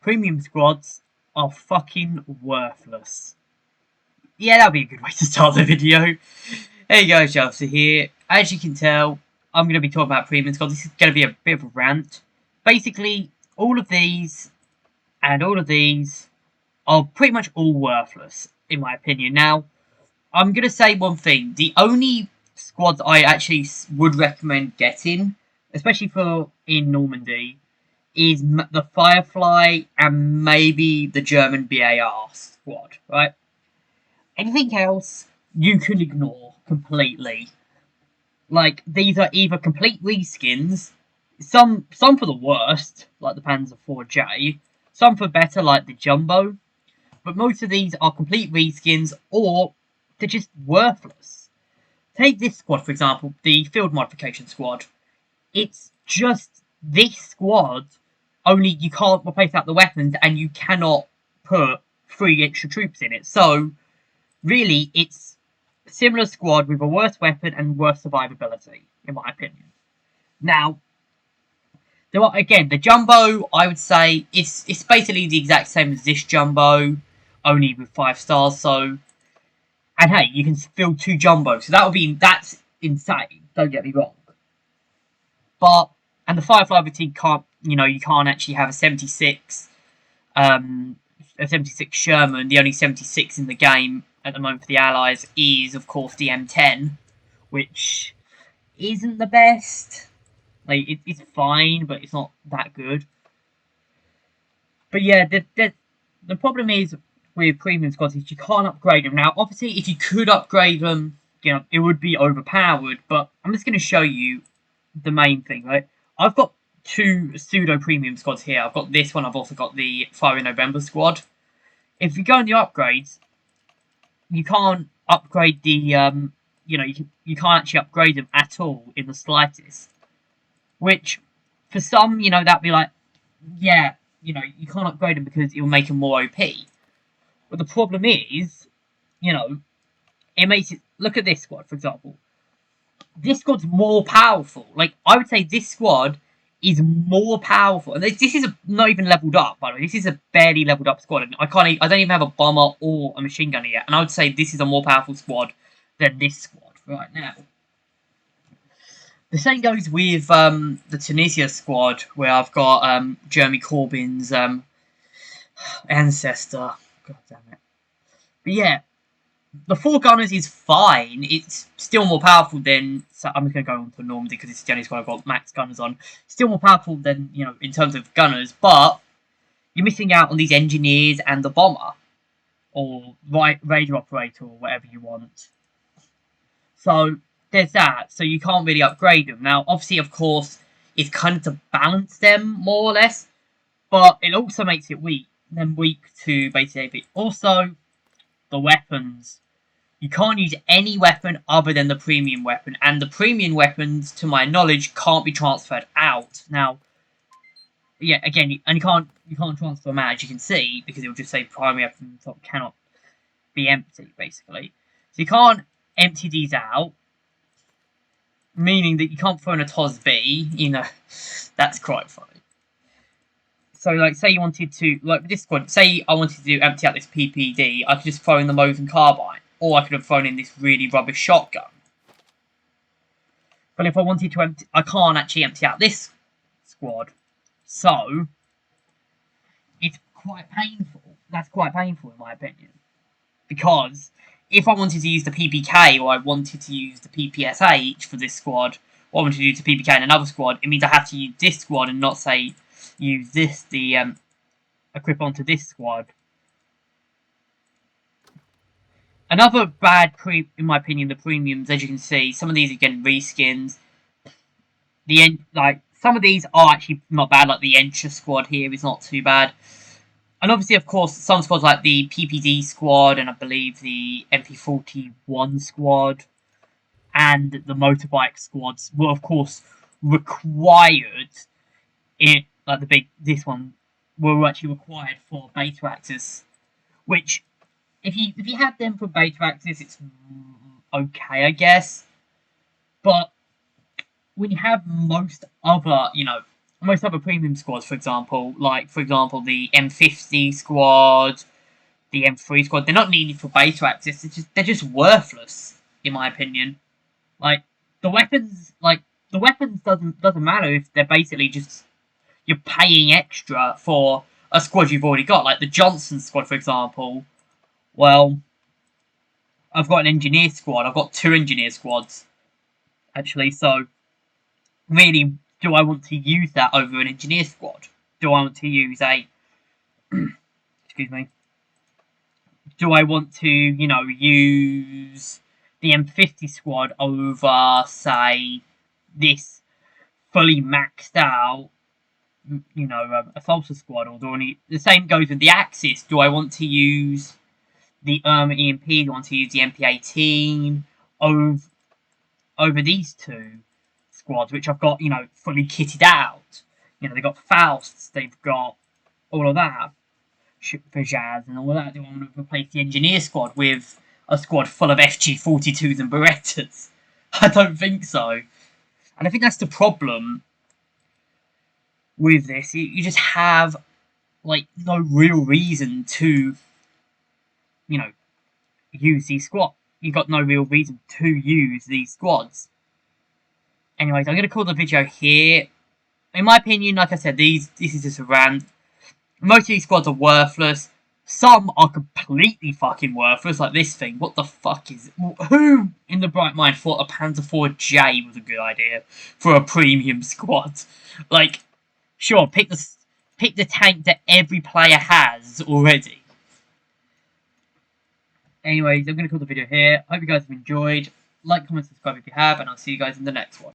premium squads are fucking worthless. Yeah, that'll be a good way to start the video. Hey guys, Chelsea here. As you can tell, I'm going to be talking about premium squads. This is going to be a bit of a rant. Basically, all of these and all of these are pretty much all worthless, in my opinion. Now, I'm going to say one thing. The only squads I actually would recommend getting, especially for in Normandy, is the Firefly and maybe the German BAR squad, right? Anything else, you can ignore completely. Like, these are either complete reskins, some for the worst, like the Panzer 4J, some for better, like the Jumbo, but most of these are complete reskins, or they're just worthless. Take this squad, for example, the Field Modification Squad. It's just this squad, only you can't replace out the weapons, and you cannot put 3 extra troops in it. So, really, it's a similar squad with a worse weapon and worse survivability, in my opinion. Now, there are, again, the Jumbo, I would say, it's basically the exact same as this Jumbo, only with 5 stars, so... And hey, you can field 2 Jumbos, so that's insane, don't get me wrong. But, and the Firefly routine can't, you can't actually have a 76 Sherman. The only 76 in the game at the moment for the Allies is, of course, the M10, which isn't the best. Like, it's fine, but it's not that good. But yeah, the problem is with premium squads is you can't upgrade them. Now, obviously, if you could upgrade them, it would be overpowered, but I'm just going to show you the main thing, right? I've got 2 pseudo premium squads here. I've got this one. I've also got the Fire in November squad. If you go in the upgrades, you can't upgrade the you can't actually upgrade them at all in the slightest. Which, for some, that'd be like, yeah, you can't upgrade them because it will make them more OP. But the problem is, it makes it. Look at this squad, for example. This squad's more powerful. Like, I would say this squad is more powerful. And this is not even leveled up, by the way. This is a barely leveled up squad. And I don't even have a bomber or a machine gunner yet. And I would say this is a more powerful squad than this squad right now. The same goes with the Tunisia squad, where I've got Jeremy Corbyn's ancestor. God damn it. But yeah, the 4 gunners is fine. It's still more powerful than... So I'm just going to go on to Normandy because it's the only squad I've got max gunners on. Still more powerful than, in terms of gunners, but you're missing out on these engineers and the bomber. Or radio operator or whatever you want. So, there's that. So you can't really upgrade them. Now, obviously, of course, it's kind of to balance them, more or less. But it also makes it weak. Then weak to basic AP. Also, the weapons. You can't use any weapon other than the premium weapon. And the premium weapons, to my knowledge, can't be transferred out. Now, yeah, again, you can't transfer them out, as you can see, because it will just say primary weapon cannot be empty, basically. So you can't empty these out, meaning that you can't throw in a TOS B, that's quite funny. So, like, say you wanted to, like this squad, say I wanted to empty out this PPD, I could just throw in the Mosin Carbine, or I could have thrown in this really rubbish shotgun. But if I wanted to empty, I can't actually empty out this squad, so it's quite painful. That's quite painful in my opinion, because if I wanted to use the PPK or I wanted to use the PPSH for this squad, or I wanted to use the PPK in another squad, it means I have to use this squad and not say use this, equip onto this squad. Another bad in my opinion, the premiums, as you can see, some of these are getting reskins. Some of these are actually not bad, like the Encha squad here is not too bad. And obviously, of course, some squads like the PPD squad and I believe the MP41 squad and the motorbike squads were, of course, required this one were actually required for beta access, which if you have them for beta access, it's okay, I guess. But when you have most other, most other premium squads, for example, the M50 squad, the M3 squad, they're not needed for beta access. They're just worthless, in my opinion. Like the weapons, doesn't matter if they're basically just you're paying extra for a squad you've already got. Like the Johnson squad, for example. Well, I've got an engineer squad. I've got 2 engineer squads actually. So really, do I want to use that over an engineer squad? Do I want to use a excuse me? Do I want to, use the M50 squad over, say, this fully maxed out, a salsa squad? Or do I need the same goes with the Axis? Do I want to use the EMP? Do I want to use the MP18 over these 2 squads, which I've got, fully kitted out? They've got Fausts, they've got all of that. For Jazz and all that. Do I want to replace the engineer squad with a squad full of FG42s and Berettas? I don't think so. And I think that's the problem with this. You just have, no real reason to, use these squads. You've got no real reason to use these squads. Anyways, I'm going to call the video here. In my opinion, like I said, this is just a rant. Most of these squads are worthless. Some are completely fucking worthless, like this thing. What the fuck is it? Who in the bright mind thought a Panzer IV J was a good idea for a premium squad? Like, sure, pick the tank that every player has already. Anyways, I'm going to call the video here. Hope you guys have enjoyed. Like, comment, subscribe if you have, and I'll see you guys in the next one.